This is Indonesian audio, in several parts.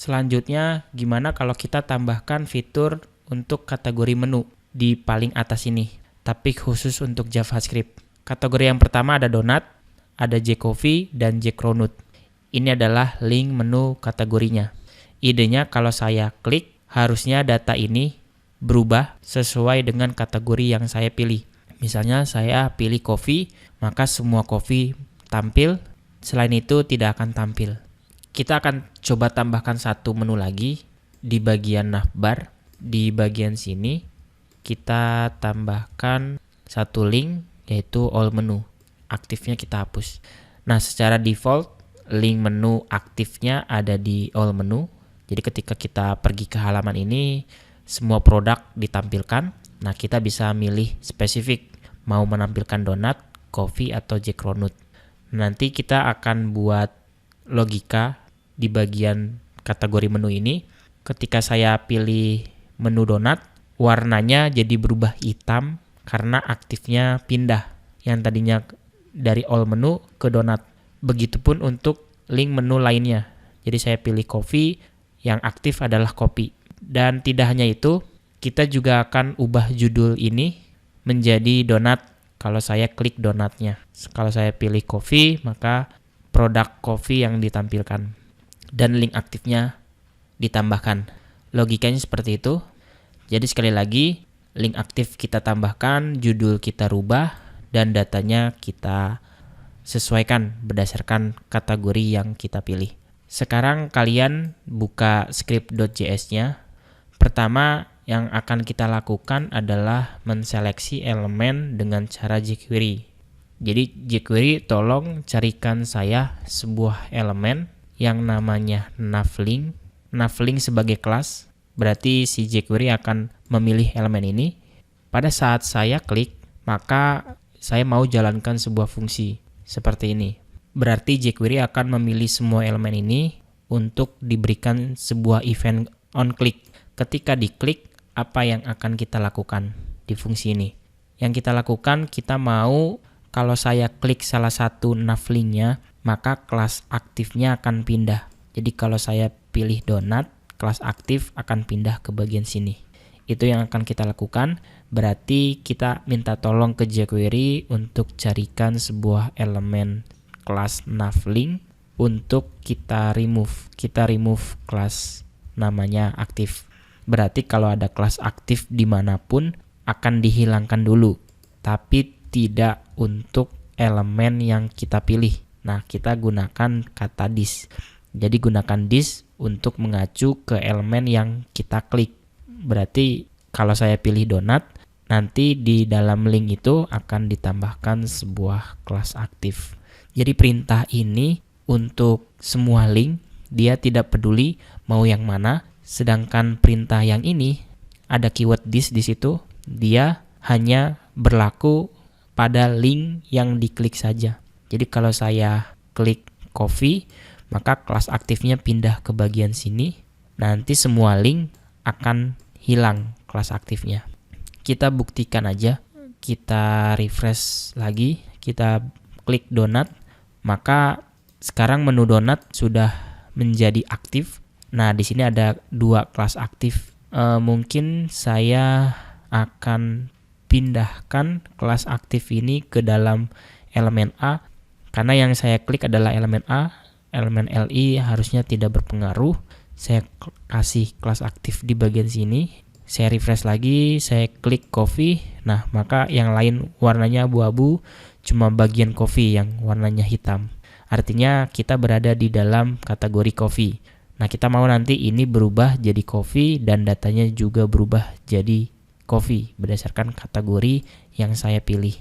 Selanjutnya, gimana kalau kita tambahkan fitur untuk kategori menu di paling atas ini, tapi khusus untuk JavaScript. Kategori yang pertama ada donat, ada jCoffee, dan jCronut. Ini adalah link menu kategorinya. Idenya kalau saya klik, harusnya data ini berubah sesuai dengan kategori yang saya pilih. Misalnya saya pilih coffee, maka semua coffee tampil, selain itu tidak akan tampil. Kita akan coba tambahkan satu menu lagi di bagian navbar. Di bagian sini kita tambahkan satu link yaitu all menu. Aktifnya kita hapus. Nah, secara default link menu aktifnya ada di all menu. Jadi ketika kita pergi ke halaman ini, semua produk ditampilkan. Nah, kita bisa milih spesifik mau menampilkan donat, coffee, atau jCronut. Nanti kita akan buat logika di bagian kategori menu ini. Ketika saya pilih menu donat, warnanya jadi berubah hitam karena aktifnya pindah. Yang tadinya dari all menu ke donat. Begitupun untuk link menu lainnya. Jadi saya pilih coffee, yang aktif adalah kopi. Dan tidak hanya itu, kita juga akan ubah judul ini menjadi donat kalau saya klik donatnya. Kalau saya pilih coffee, maka produk coffee yang ditampilkan. Dan link aktifnya ditambahkan. Logikanya seperti itu. Jadi sekali lagi, link aktif kita tambahkan, judul kita rubah, dan datanya kita sesuaikan berdasarkan kategori yang kita pilih. Sekarang kalian buka script.js-nya. Pertama yang akan kita lakukan adalah menseleksi elemen dengan cara jQuery. Jadi jQuery tolong carikan saya sebuah elemen yang namanya navlink. Navlink sebagai kelas, berarti si jQuery akan memilih elemen ini. Pada saat saya klik, maka saya mau jalankan sebuah fungsi seperti ini. Berarti jQuery akan memilih semua elemen ini untuk diberikan sebuah event onClick. Ketika diklik, apa yang akan kita lakukan di fungsi ini? Yang kita lakukan, kita mau kalau saya klik salah satu navlinknya, maka kelas aktifnya akan pindah. Jadi kalau saya pilih donat, kelas aktif akan pindah ke bagian sini. Itu yang akan kita lakukan. Berarti kita minta tolong ke jQuery untuk carikan sebuah elemen kelas navlink untuk kita remove. Kita remove kelas namanya aktif. Berarti kalau ada kelas aktif dimanapun akan dihilangkan dulu. Tapi tidak untuk elemen yang kita pilih. Nah, kita gunakan kata this. Jadi gunakan this untuk mengacu ke elemen yang kita klik. Berarti kalau saya pilih donat, nanti di dalam link itu akan ditambahkan sebuah kelas aktif. Jadi perintah ini untuk semua link, dia tidak peduli mau yang mana. Sedangkan perintah yang ini ada keyword this di situ, dia hanya berlaku pada link yang diklik saja. Jadi kalau saya klik coffee, maka kelas aktifnya pindah ke bagian sini. Nanti semua link akan hilang kelas aktifnya. Kita buktikan aja. Kita refresh lagi. Kita klik donat. Maka sekarang menu donat sudah menjadi aktif. Nah, di sini ada dua kelas aktif. Mungkin saya akan pindahkan kelas aktif ini ke dalam elemen A. Karena yang saya klik adalah elemen A, elemen LI harusnya tidak berpengaruh. Saya kasih kelas aktif di bagian sini. Saya refresh lagi, saya klik coffee. Nah, maka yang lain warnanya abu-abu, cuma bagian coffee yang warnanya hitam. Artinya kita berada di dalam kategori coffee. Nah, kita mau nanti ini berubah jadi coffee dan datanya juga berubah jadi coffee berdasarkan kategori yang saya pilih.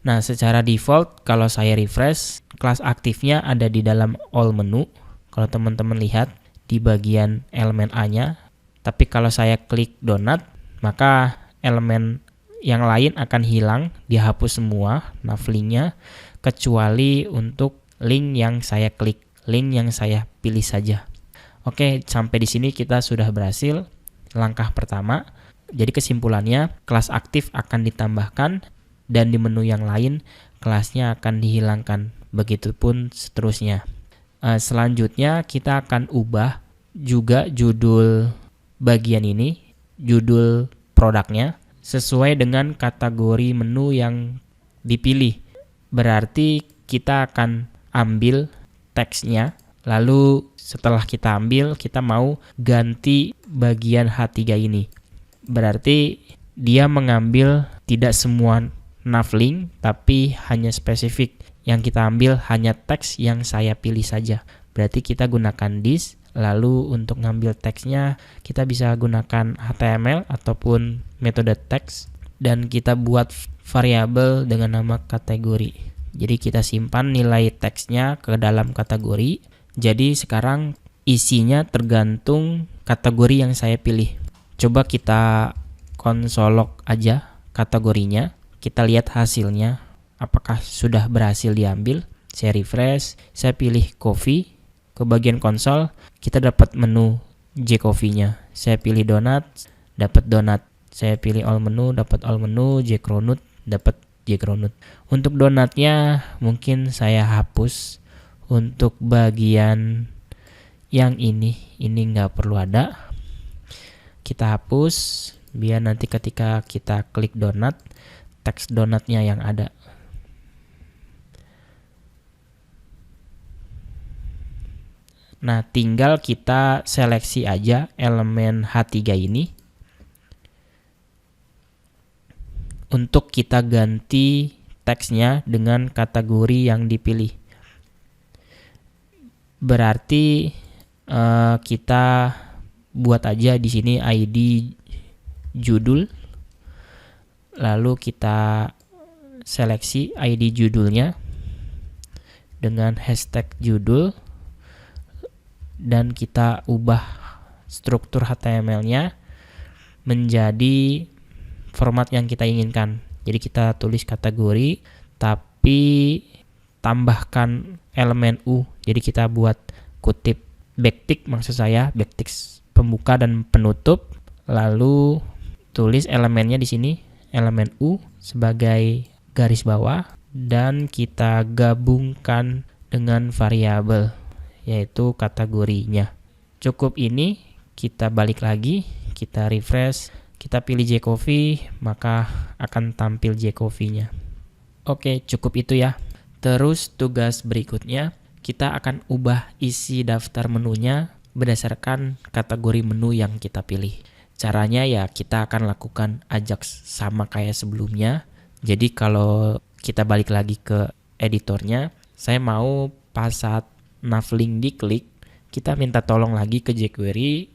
Nah, secara default kalau saya refresh, kelas aktifnya ada di dalam all menu. Kalau teman-teman lihat di bagian elemen A-nya. Tapi kalau saya klik donat, maka elemen yang lain akan hilang, dihapus semua navlinknya, kecuali untuk link yang saya klik, link yang saya pilih saja. Oke, sampai di sini kita sudah berhasil. Langkah pertama. Jadi kesimpulannya, kelas aktif akan ditambahkan dan di menu yang lain kelasnya akan dihilangkan. Begitupun seterusnya. Selanjutnya kita akan ubah juga judul bagian ini, judul produknya, sesuai dengan kategori menu yang dipilih. Berarti kita akan ambil teksnya, lalu setelah kita ambil, kita mau ganti bagian H3 ini. Berarti dia mengambil tidak semua navlink, tapi hanya spesifik. Yang kita ambil hanya teks yang saya pilih saja. Berarti kita gunakan this, lalu untuk ngambil teksnya kita bisa gunakan HTML ataupun metode teks, dan kita buat variabel dengan nama kategori. Jadi kita simpan nilai teksnya ke dalam kategori. Jadi sekarang isinya tergantung kategori yang saya pilih. Coba kita konsolog aja kategorinya. Kita lihat hasilnya, apakah sudah berhasil diambil. Saya refresh, saya pilih coffee. Ke bagian konsol, kita dapat menu J-Coffee-nya. Saya pilih donat, dapat donat. Saya pilih all menu, dapat all menu. J-Cronut, dapat J-Cronut. Untuk donatnya mungkin saya hapus. Untuk bagian yang ini nggak perlu ada. Kita hapus, biar nanti ketika kita klik donat, teks donatnya yang ada. Nah, tinggal kita seleksi aja elemen H3 ini untuk kita ganti teksnya dengan kategori yang dipilih. Berarti kita buat aja di sini ID judul, lalu kita seleksi ID judulnya dengan hashtag judul, dan kita ubah struktur HTML-nya menjadi format yang kita inginkan. Jadi kita tulis kategori, tapi tambahkan elemen U. Jadi kita buat kutip backtick, maksud saya backtick pembuka dan penutup, lalu tulis elemennya di sini, elemen U sebagai garis bawah, dan kita gabungkan dengan variabel, yaitu kategorinya. Cukup ini, kita balik lagi, kita refresh, kita pilih J-Coffee, maka akan tampil J-Coffee-nya. Oke, cukup itu ya. Terus tugas berikutnya, kita akan ubah isi daftar menunya berdasarkan kategori menu yang kita pilih. Caranya ya kita akan lakukan Ajax sama kayak sebelumnya. Jadi kalau kita balik lagi ke editornya, saya mau pas saat navlink diklik, kita minta tolong lagi ke jQuery,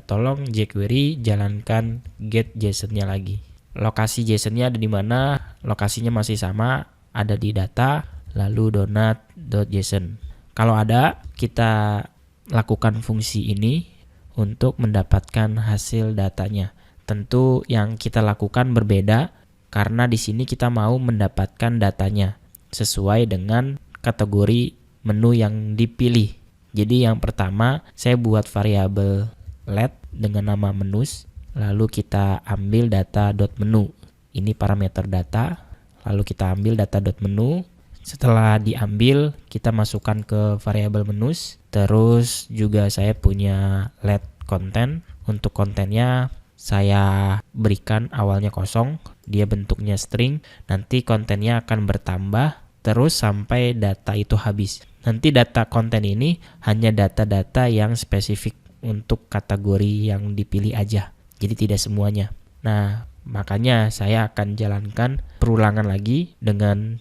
tolong jQuery jalankan get JSON-nya lagi. Lokasi JSON-nya ada di mana? Lokasinya masih sama, ada di data, lalu donat.json. Kalau ada, kita lakukan fungsi ini untuk mendapatkan hasil datanya. Tentu yang kita lakukan berbeda karena di sini kita mau mendapatkan datanya sesuai dengan kategori menu yang dipilih. Jadi yang pertama saya buat variabel let dengan nama menus, lalu kita ambil data.menu. Ini parameter data, lalu kita ambil data.menu. Setelah diambil, kita masukkan ke variabel menus. Terus juga saya punya let content. Untuk kontennya saya berikan awalnya kosong, dia bentuknya string. Nanti kontennya akan bertambah terus sampai data itu habis. Nanti data konten ini hanya data-data yang spesifik untuk kategori yang dipilih aja. Jadi tidak semuanya. Nah, makanya saya akan jalankan perulangan lagi dengan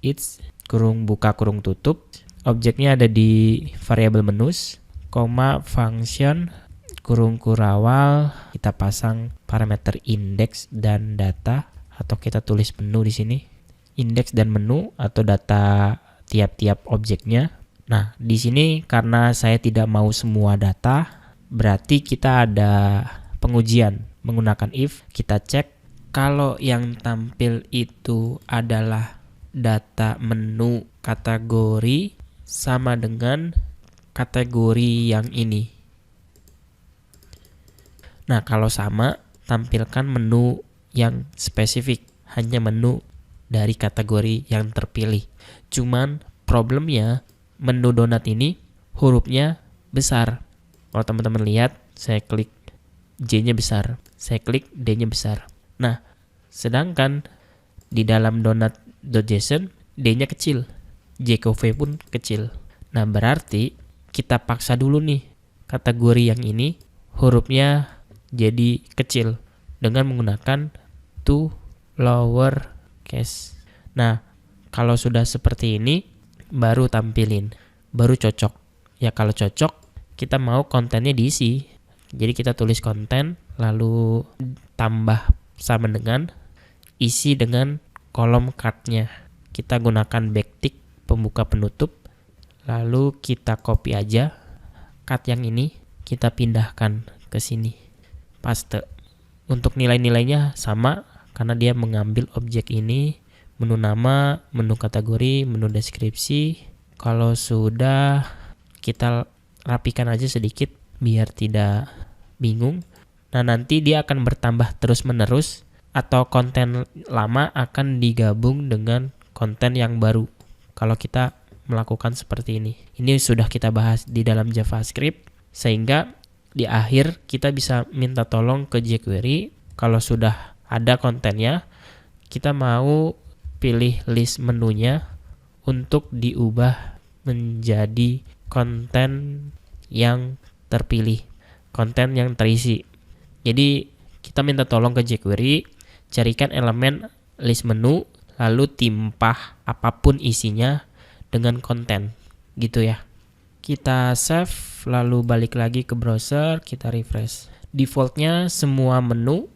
$each kurung buka kurung tutup. Objeknya ada di variabel menus, function kurung kurawal, kita pasang parameter index dan data, atau kita tulis menu di sini. Index dan menu atau data tiap-tiap objeknya. Nah, di sini karena saya tidak mau semua data, berarti kita ada pengujian menggunakan if. Kita cek kalau yang tampil itu adalah data menu kategori sama dengan kategori yang ini. Nah, kalau sama, tampilkan menu yang spesifik, hanya menu dari kategori yang terpilih. Cuman problemnya menu donat ini hurufnya besar. Kalau teman-teman lihat, saya klik J-nya besar, saya klik D-nya besar. Nah, sedangkan di dalam donut.json, D-nya kecil, jcov pun kecil. Nah, berarti kita paksa dulu nih kategori yang ini hurufnya jadi kecil dengan menggunakan to lower case. Nah, kalau sudah seperti ini, baru tampilin, baru cocok. Ya kalau cocok, kita mau kontennya diisi. Jadi kita tulis konten, lalu tambah sama dengan isi dengan kolom card-nya. Kita gunakan backtick pembuka penutup, lalu kita copy aja card yang ini, kita pindahkan ke sini, paste. Untuk nilai-nilainya sama, karena dia mengambil objek ini, menu nama, menu kategori, menu deskripsi. Kalau sudah, kita rapikan aja sedikit biar tidak bingung. Nah, nanti dia akan bertambah terus-menerus atau konten lama akan digabung dengan konten yang baru kalau kita melakukan seperti ini. Ini sudah kita bahas di dalam JavaScript, sehingga di akhir kita bisa minta tolong ke jQuery kalau sudah ada kontennya, kita mau pilih list menunya untuk diubah menjadi konten yang terpilih, konten yang terisi. Jadi kita minta tolong ke jQuery, carikan elemen list menu, lalu timpah apapun isinya dengan konten, gitu ya. Kita save, lalu balik lagi ke browser, kita refresh. Defaultnya semua menu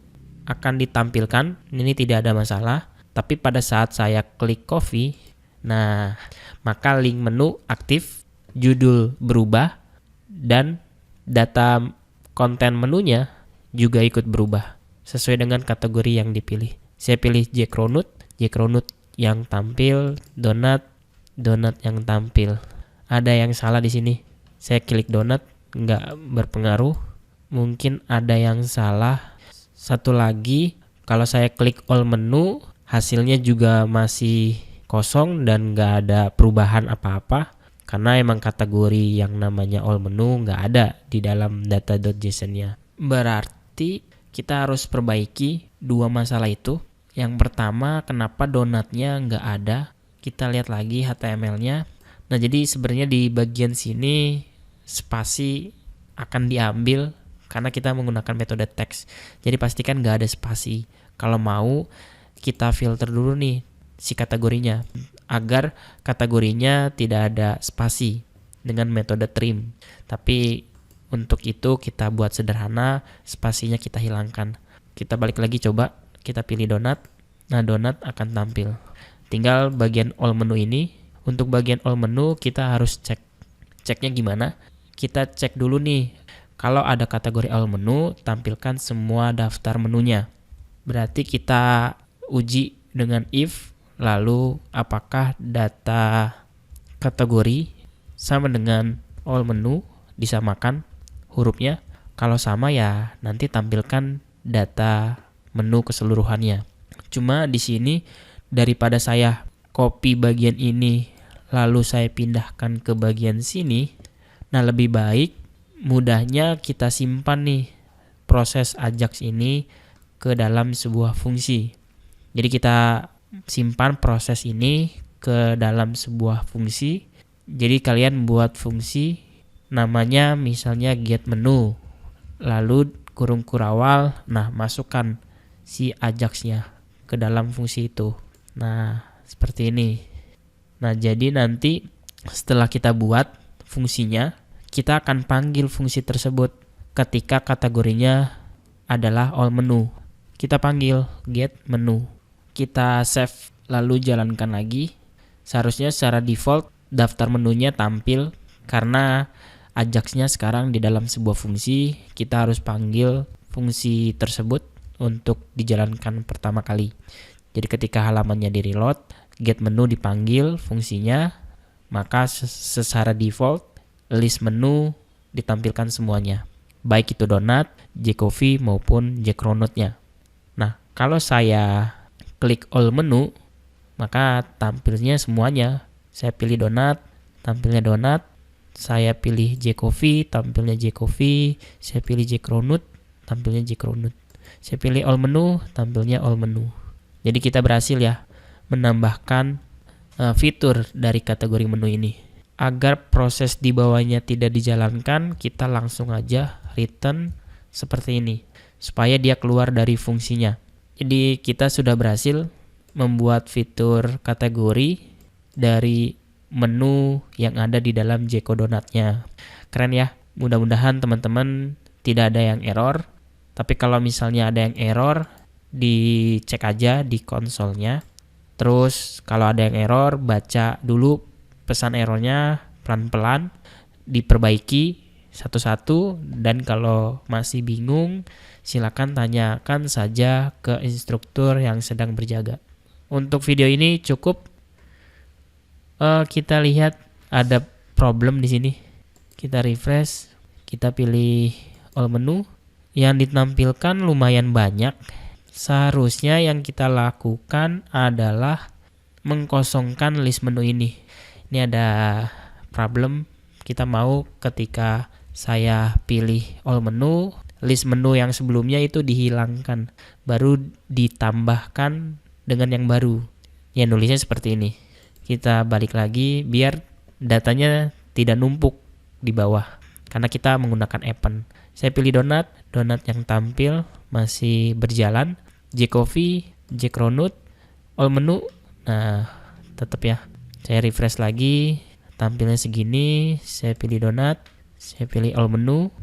akan ditampilkan, ini tidak ada masalah. Tapi pada saat saya klik coffee, nah maka link menu aktif, judul berubah, dan data konten menunya juga ikut berubah sesuai dengan kategori yang dipilih. Saya pilih jcronut yang tampil, donut yang tampil. Ada yang salah di sini. Saya klik donut, nggak berpengaruh. Mungkin ada yang salah. Satu lagi, kalau saya klik all menu, hasilnya juga masih kosong dan nggak ada perubahan apa-apa. Karena emang kategori yang namanya all menu nggak ada di dalam data.json-nya. Berarti kita harus perbaiki dua masalah itu. Yang pertama, kenapa donatnya nggak ada? Kita lihat lagi HTML-nya. Nah, jadi sebenarnya di bagian sini spasi akan diambil karena kita menggunakan metode text. Jadi pastikan nggak ada spasi. Kalau mau, kita filter dulu nih si kategorinya agar kategorinya tidak ada spasi dengan metode trim. Tapi untuk itu kita buat sederhana, spasinya kita hilangkan. Kita balik lagi coba, kita pilih donut. Nah, donut akan tampil. Tinggal bagian all menu ini. Untuk bagian all menu kita harus cek. Ceknya gimana? Kita cek dulu nih. Kalau ada kategori all menu, tampilkan semua daftar menunya. Berarti kita uji dengan if, lalu apakah data kategori sama dengan all menu, disamakan hurufnya. Kalau sama ya nanti tampilkan data menu keseluruhannya. Cuma di sini daripada saya copy bagian ini lalu saya pindahkan ke bagian sini, nah lebih baik mudahnya kita simpan nih proses Ajax ini ke dalam sebuah fungsi. Jadi kita simpan proses ini ke dalam sebuah fungsi. Jadi kalian buat fungsi namanya misalnya get menu, lalu kurung kurawal, nah masukkan si Ajax-nya ke dalam fungsi itu. Nah, seperti ini. Nah, jadi nanti setelah kita buat fungsinya, kita akan panggil fungsi tersebut ketika kategorinya adalah all menu. Kita panggil get menu. Kita save lalu jalankan lagi. Seharusnya secara default daftar menunya tampil karena Ajax-nya sekarang di dalam sebuah fungsi. Kita harus panggil fungsi tersebut untuk dijalankan pertama kali. Jadi ketika halamannya di reload, get menu dipanggil fungsinya, maka secara default list menu ditampilkan semuanya, baik itu donut, jcoffee maupun jcronut-nya. Nah, kalau saya klik all menu, maka tampilnya semuanya. Saya pilih donut, tampilnya donut. saya pilih jCoffee, tampilnya jCoffee. Saya pilih jCrowdnote, tampilnya jCrowdnote. Saya pilih all menu, tampilnya all menu. Jadi kita berhasil ya menambahkan fitur dari kategori menu ini. Agar proses di bawahnya tidak dijalankan, kita langsung aja return seperti ini supaya dia keluar dari fungsinya. Jadi kita sudah berhasil membuat fitur kategori dari menu yang ada di dalam Jeko Donut-nya. Keren ya. Mudah-mudahan teman-teman tidak ada yang error. Tapi kalau misalnya ada yang error, dicek aja di konsolnya. Terus kalau ada yang error, baca dulu pesan errornya pelan-pelan, diperbaiki satu-satu, dan kalau masih bingung, silakan tanyakan saja ke instruktur yang sedang berjaga. Untuk video ini cukup. Kita lihat ada problem di sini. Kita refresh, kita pilih all menu. Yang ditampilkan lumayan banyak. Seharusnya yang kita lakukan adalah mengkosongkan list menu ini. Ini ada problem. Kita mau ketika saya pilih all menu, list menu yang sebelumnya itu dihilangkan, baru ditambahkan dengan yang baru. Ya, nulisnya seperti ini. Kita balik lagi biar datanya tidak numpuk di bawah, karena kita menggunakan append. Saya pilih donat yang tampil masih berjalan, jCoffee, jCrowdnote, all menu. Nah, tetap ya. Saya refresh lagi, tampilnya segini. Saya pilih donat, saya pilih all menu.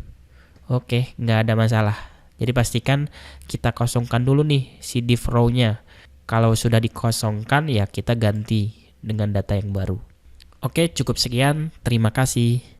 Oke, nggak ada masalah. Jadi pastikan kita kosongkan dulu nih si div row-nya. Kalau sudah dikosongkan ya kita ganti dengan data yang baru. Oke, cukup sekian. Terima kasih.